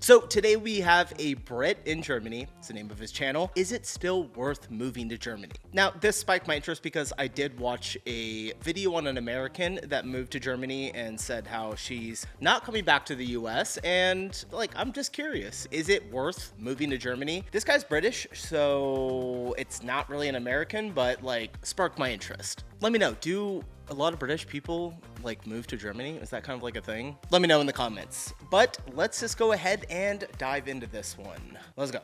So today we have a Brit in Germany. It's the name of his channel. Is it still worth moving to Germany? Now, this spiked my interest because I did watch a video on an American that moved to Germany and said how she's not coming back to the US. And like, I'm just curious, is it worth moving to Germany? This guy's British, so it's not really an American, but like sparked my interest. Let me know, do a lot of British people like move to Germany? Is that kind of like a thing? Let me know in the comments. But let's just go ahead and dive into this one. Let's go.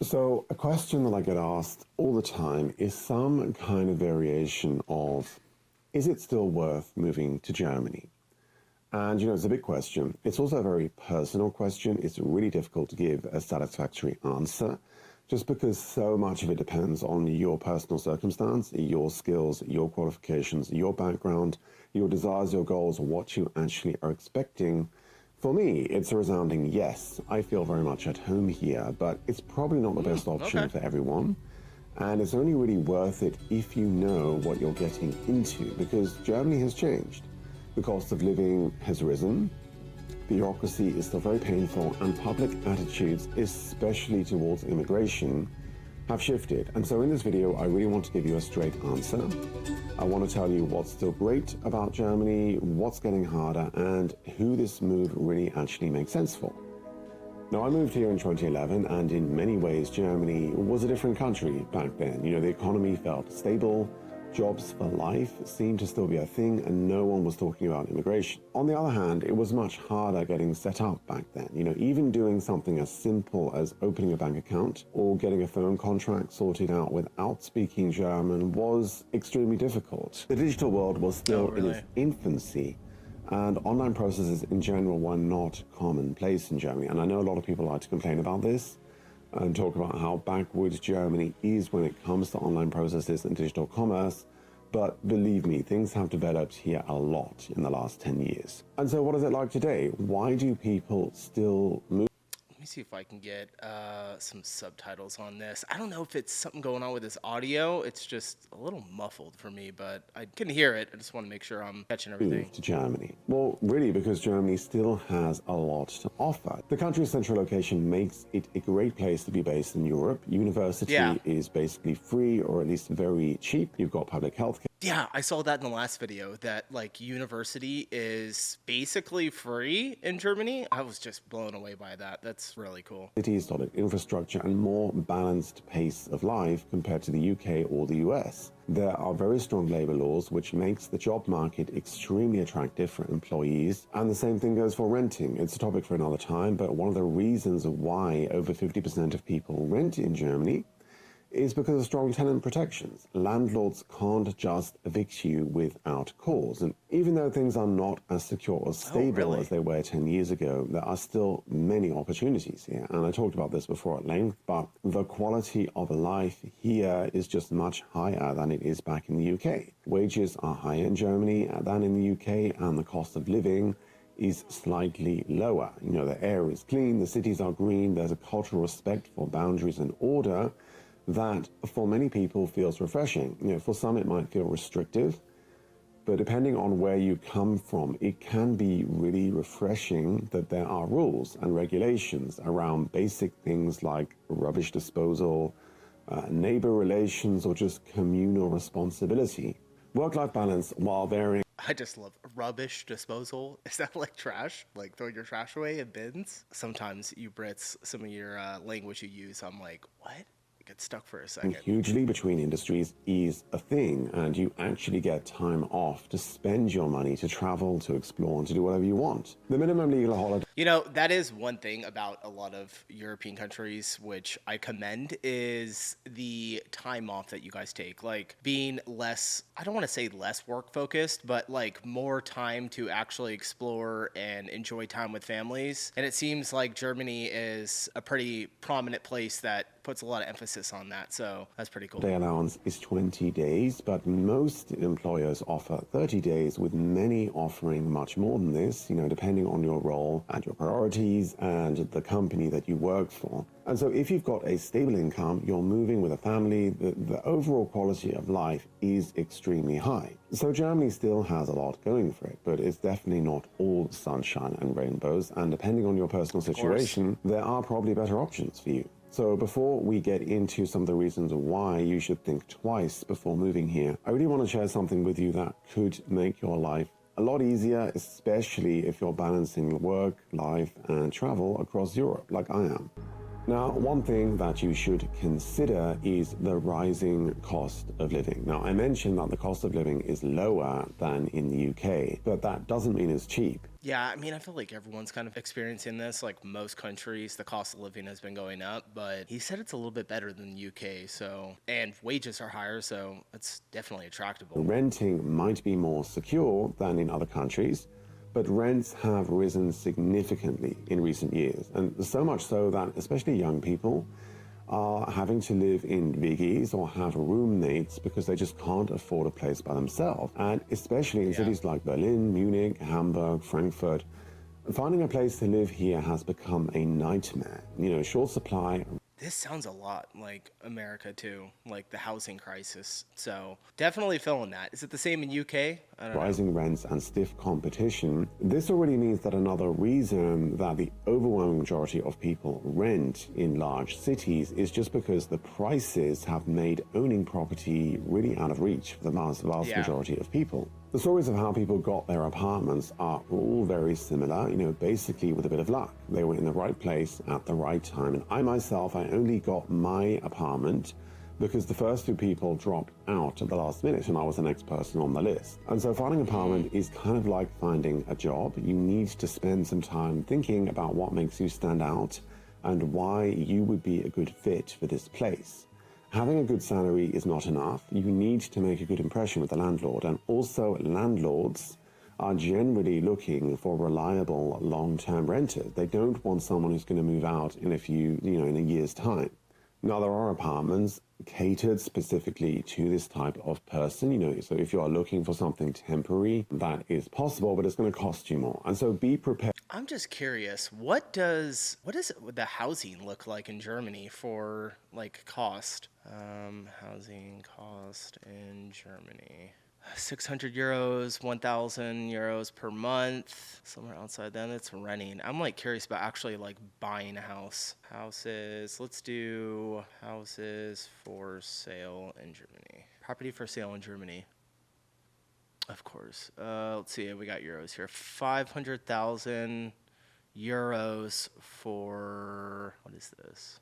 So a question that I get asked all the time is some kind of variation of, is it still worth moving to Germany? And, it's a big question. It's also a very personal question. It's really difficult to give a satisfactory answer, just because so much of it depends on your personal circumstance, your skills, your qualifications, your background, your desires, your goals, what you actually are expecting. For me, it's a resounding yes. I feel very much at home here, but it's probably not the best option for everyone. And it's only really worth it if you know what you're getting into, because Germany has changed. The cost of living has risen. Bureaucracy is still very painful, and public attitudes, especially towards immigration, have shifted. And so in this video, I really want to give you a straight answer. I want to tell you what's still great about Germany, what's getting harder, and who this move really actually makes sense for. Now, I moved here in 2011, and in many ways, Germany was a different country back then. The economy felt stable. Jobs for life seemed to still be a thing, and no one was talking about immigration. On the other hand, it was much harder getting set up back then. Even doing something as simple as opening a bank account or getting a phone contract sorted out without speaking German was extremely difficult. The digital world was still in its infancy, and online processes in general were not commonplace in Germany. And I know a lot of people like to complain about this and talk about how backwards Germany is when it comes to online processes and digital commerce. But believe me, things have developed here a lot in the last 10 years. And so what is it like today? Why do people still move? Let me see if I can get some subtitles on this. I don't know if it's something going on with this audio. It's just a little muffled for me, but I can hear it. I just want to make sure I'm catching everything. To Germany? Well, really, because Germany still has a lot to offer. The country's central location makes it a great place to be based in Europe. University is basically free, or at least very cheap. You've got public health care. Yeah, I saw that in the last video, that like university is basically free in Germany. I was just blown away by that. That's really cool. Cities, solid infrastructure, and more balanced pace of life compared to the UK or the US. There are very strong labor laws, which makes the job market extremely attractive for employees. And the same thing goes for renting. It's a topic for another time, but one of the reasons why over 50% of people rent in Germany is because of strong tenant protections. Landlords can't just evict you without cause. And even though things are not as secure or stable as they were 10 years ago, there are still many opportunities here. And I talked about this before at length, but the quality of life here is just much higher than it is back in the UK. Wages are higher in Germany than in the UK, and the cost of living is slightly lower. The air is clean, the cities are green, there's a cultural respect for boundaries and order that for many people feels refreshing. For some it might feel restrictive, but depending on where you come from, it can be really refreshing that there are rules and regulations around basic things like rubbish disposal, neighbor relations, or just communal responsibility. Work-life balance, while varying. I just love rubbish disposal. Is that like trash? Like throwing your trash away in bins? Sometimes you Brits, some of your language you use, I'm like, what? Get stuck for a second. Hugely between industries is a thing, and you actually get time off to spend your money, to travel, to explore, and to do whatever you want. The minimum legal holiday. That is one thing about a lot of European countries, which I commend, is the time off that you guys take. Like being less, I don't want to say less work focused, but like more time to actually explore and enjoy time with families. And it seems like Germany is a pretty prominent place that puts a lot of emphasis crisis on that. So that's pretty cool. Day allowance is 20 days, but most employers offer 30 days, with many offering much more than this, depending on your role and your priorities and the company that you work for. And so if you've got a stable income, you're moving with a family, the overall quality of life is extremely high. So Germany still has a lot going for it, but it's definitely not all sunshine and rainbows. And depending on your personal situation, there are probably better options for you. So before we get into some of the reasons why you should think twice before moving here, I really want to share something with you that could make your life a lot easier, especially if you're balancing work, life, and travel across Europe like I am. Now, one thing that you should consider is the rising cost of living. Now, I mentioned that the cost of living is lower than in the UK, but that doesn't mean it's cheap. Yeah, I mean, I feel like everyone's kind of experiencing this. Like most countries, the cost of living has been going up, but he said it's a little bit better than the UK. So, and wages are higher, so it's definitely attractable. Renting might be more secure than in other countries, but rents have risen significantly in recent years, and so much so that especially young people are having to live in biggies or have roommates because they just can't afford a place by themselves. And especially in cities like Berlin, Munich, Hamburg, Frankfurt, finding a place to live here has become a nightmare. Short supply. This sounds a lot like America too, like the housing crisis. So definitely feeling that. Is it the same in UK? I don't know. Rising rents and stiff competition. This already means that another reason that the overwhelming majority of people rent in large cities is just because the prices have made owning property really out of reach for the vast majority of people. The stories of how people got their apartments are all very similar, basically with a bit of luck. They were in the right place at the right time. And I myself, I only got my apartment because the first two people dropped out at the last minute and I was the next person on the list. And so finding an apartment is kind of like finding a job. You need to spend some time thinking about what makes you stand out and why you would be a good fit for this place. Having a good salary is not enough. You need to make a good impression with the landlord, and also landlords are generally looking for reliable long-term renters. They don't want someone who's going to move out in in a year's time. Now, there are apartments catered specifically to this type of person, so if you are looking for something temporary, that is possible, but it's going to cost you more. And so be prepared. I'm just curious, what does the housing look like in Germany for like cost? Housing cost in Germany. 600 euros, 1,000 euros per month. Somewhere outside then it's renting. I'm like curious about actually like buying a house. Houses, let's do houses for sale in Germany. Property for sale in Germany. Of course. Let's see, we got euros here. 500,000 euros for, what is this?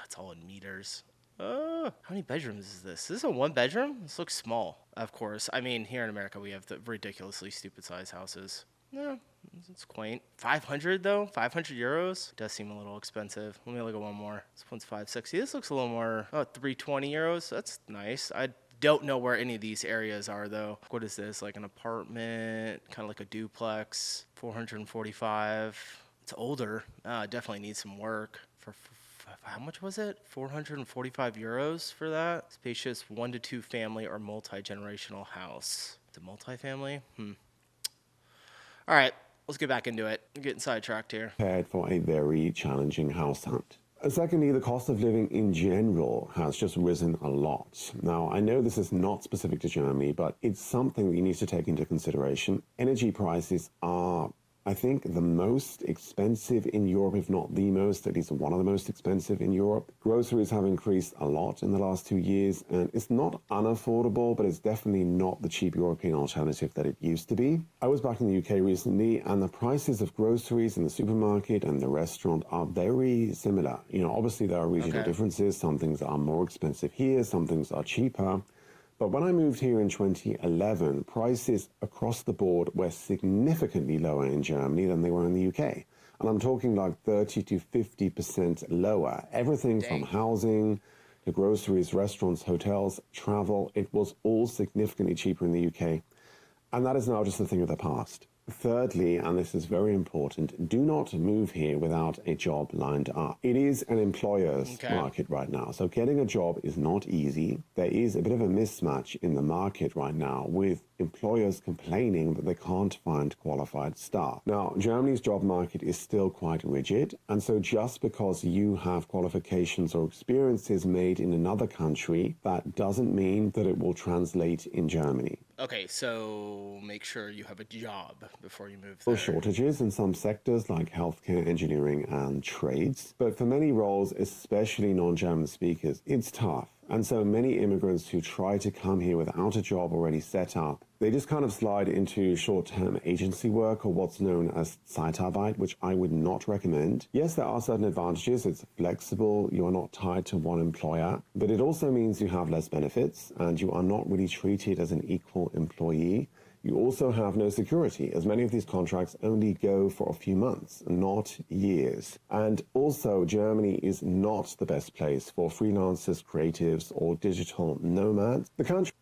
It's all in meters. How many bedrooms is this? Is this a one bedroom? This looks small. Of course. I mean, here in America, we have the ridiculously stupid size houses. Yeah, it's quaint. 500 though? 500 euros? Does seem a little expensive. Let me look at one more. This one's 560. This looks a little more, 320 euros. That's nice. I don't know where any of these areas are though. What is this? Like an apartment, kind of like a duplex, 445. It's older. Definitely needs some work. For how much was it? 445 euros for that. Spacious 1 to 2 family or multi-generational house. It's a multi-family? All right, let's get back into it. I'm getting sidetracked here. Prepared for a very challenging house hunt. Secondly, the cost of living in general has just risen a lot. Now, I know this is not specific to Germany, but it's something that you need to take into consideration. Energy prices are, I think, the most expensive in Europe, if not the most, at least one of the most expensive in Europe. Groceries have increased a lot in the last 2 years, and it's not unaffordable, but it's definitely not the cheap European alternative that it used to be. I was back in the UK recently, and the prices of groceries in the supermarket and the restaurant are very similar. Obviously there are regional differences. Some things are more expensive here, some things are cheaper. But when I moved here in 2011, prices across the board were significantly lower in Germany than they were in the UK. And I'm talking like 30 to 50% lower. Everything from housing to groceries, restaurants, hotels, travel, it was all significantly cheaper in the UK. And that is now just a thing of the past. Thirdly, and this is very important, do not move here without a job lined up. It is an employer's market right now, so getting a job is not easy. There is a bit of a mismatch in the market right now with employers complaining that they can't find qualified staff. Now, Germany's job market is still quite rigid, and so just because you have qualifications or experiences made in another country, that doesn't mean that it will translate in Germany. Okay, so make sure you have a job before you move there. Shortages in some sectors like healthcare, engineering, and trades. But for many roles, especially non-German speakers, it's tough. And so many immigrants who try to come here without a job already set up, they just kind of slide into short-term agency work or what's known as Zeitarbeit, which I would not recommend. Yes, there are certain advantages. It's flexible. You are not tied to one employer, but it also means you have less benefits and you are not really treated as an equal employee. You also have no security, as many of these contracts only go for a few months, not years. And also, Germany is not the best place for freelancers, creatives, or digital nomads. The country...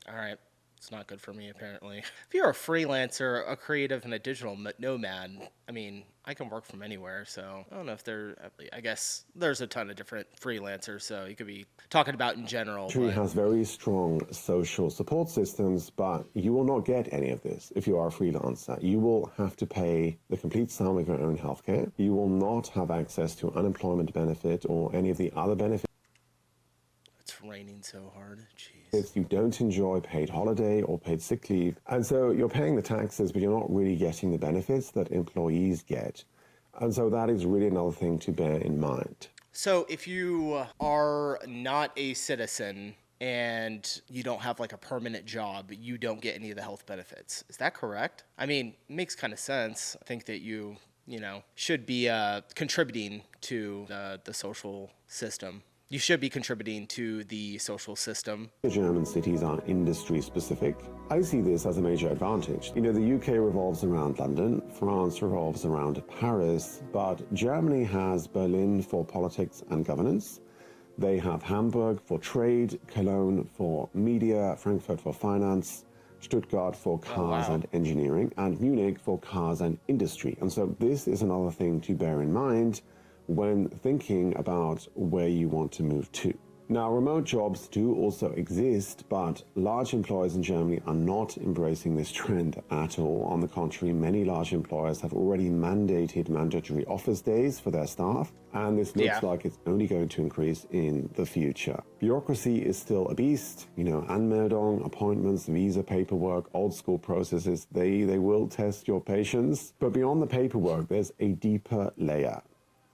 All right. It's not good for me, apparently. If you're a freelancer, a creative, and a digital nomad, I mean, I can work from anywhere, so I don't know if I guess there's a ton of different freelancers, so you could be talking about in general. It has very strong social support systems, but you will not get any of this if you are a freelancer. You will have to pay the complete sum of your own healthcare. You will not have access to unemployment benefit or any of the other benefits. It's raining so hard. Jeez. If you don't enjoy paid holiday or paid sick leave, and so you're paying the taxes, but you're not really getting the benefits that employees get. And so that is really another thing to bear in mind. So if you are not a citizen and you don't have like a permanent job, you don't get any of the health benefits. Is that correct? I mean, it makes kind of sense. I think that you should be contributing to the social system. You should be contributing to the social system. German cities are industry specific. I see this as a major advantage. The UK revolves around London, France revolves around Paris, but Germany has Berlin for politics and governance. They have Hamburg for trade, Cologne for media, Frankfurt for finance, Stuttgart for cars and engineering, and Munich for cars and industry. And so this is another thing to bear in mind when thinking about where you want to move to. Now, remote jobs do also exist, but large employers in Germany are not embracing this trend at all. On the contrary, many large employers have already mandated mandatory office days for their staff, and this looks like it's only going to increase in the future. Bureaucracy is still a beast. Anmeldung, appointments, visa paperwork, old school processes, they will test your patience. But beyond the paperwork, there's a deeper layer.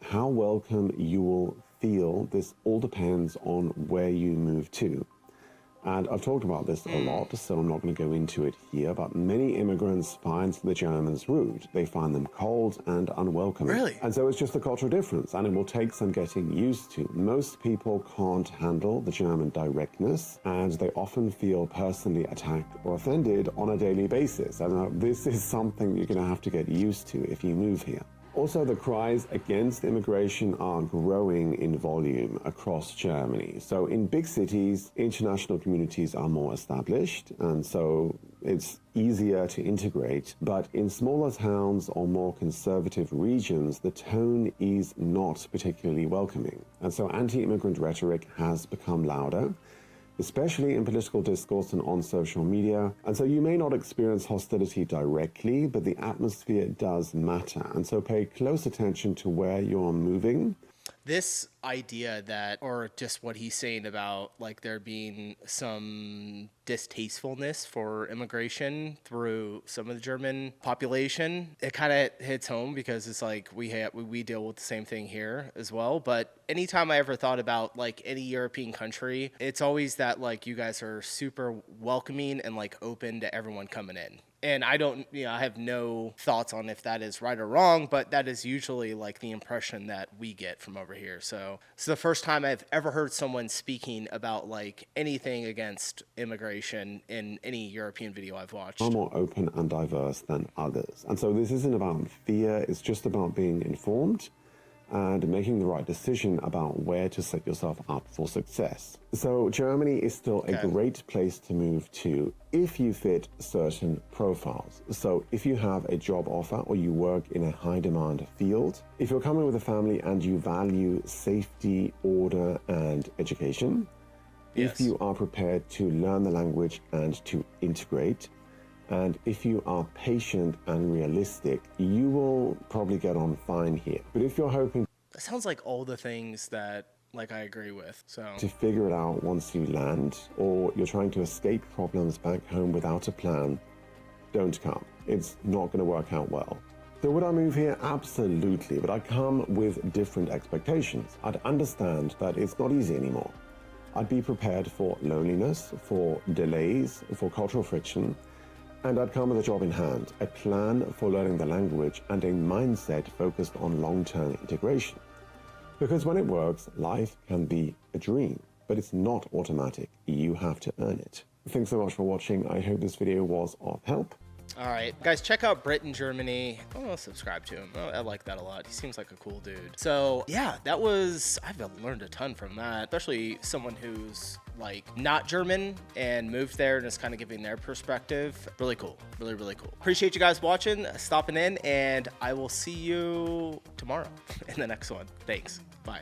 How welcome you will feel, this all depends on where you move to. And I've talked about this a lot, so I'm not going to go into it here, but many immigrants find the Germans rude. They find them cold and unwelcoming. Really? And so it's just a cultural difference, and it will take some getting used to. Most people can't handle the German directness, and they often feel personally attacked or offended on a daily basis. And this is something you're going to have to get used to if you move here. Also, the cries against immigration are growing in volume across Germany. So in big cities, international communities are more established, and so it's easier to integrate. But in smaller towns or more conservative regions, the tone is not particularly welcoming. And so anti-immigrant rhetoric has become louder, especially in political discourse and on social media. And so you may not experience hostility directly, but the atmosphere does matter. And so pay close attention to where you're moving. This idea that, or just what he's saying about like there being some distastefulness for immigration through some of the German population, it kind of hits home because it's like we deal with the same thing here as well. But anytime I ever thought about like any European country, it's always that like you guys are super welcoming and like open to everyone coming in. And I don't, I have no thoughts on if that is right or wrong, but that is usually like the impression that we get from over here. So it's the first time I've ever heard someone speaking about like anything against immigration in any European video I've watched. Far more open and diverse than others. And so this isn't about fear, it's just about being informed and making the right decision about where to set yourself up for success. So Germany is still a great place to move to if you fit certain profiles. So if you have a job offer or you work in a high demand field, if you're coming with a family and you value safety, order, and education, if you are prepared to learn the language and to integrate, and if you are patient and realistic, you will probably get on fine here. But if you're hoping... That sounds like all the things that I agree with, so... to figure it out once you land, or you're trying to escape problems back home without a plan, don't come. It's not going to work out well. So would I move here? Absolutely, but I come with different expectations. I'd understand that it's not easy anymore. I'd be prepared for loneliness, for delays, for cultural friction, and I'd come with a job in hand, a plan for learning the language, and a mindset focused on long-term integration. Because when it works, life can be a dream, but it's not automatic. You have to earn it. Thanks so much for watching. I hope this video was of help. All right, guys, check out Brit in Germany. Oh, subscribe to him. I like that a lot. He seems like a cool dude. So yeah, I've learned a ton from that, especially someone who's like not German and moved there and is kind of giving their perspective. Really cool. Really, really cool. Appreciate you guys watching, stopping in, and I will see you tomorrow in the next one. Thanks. Bye.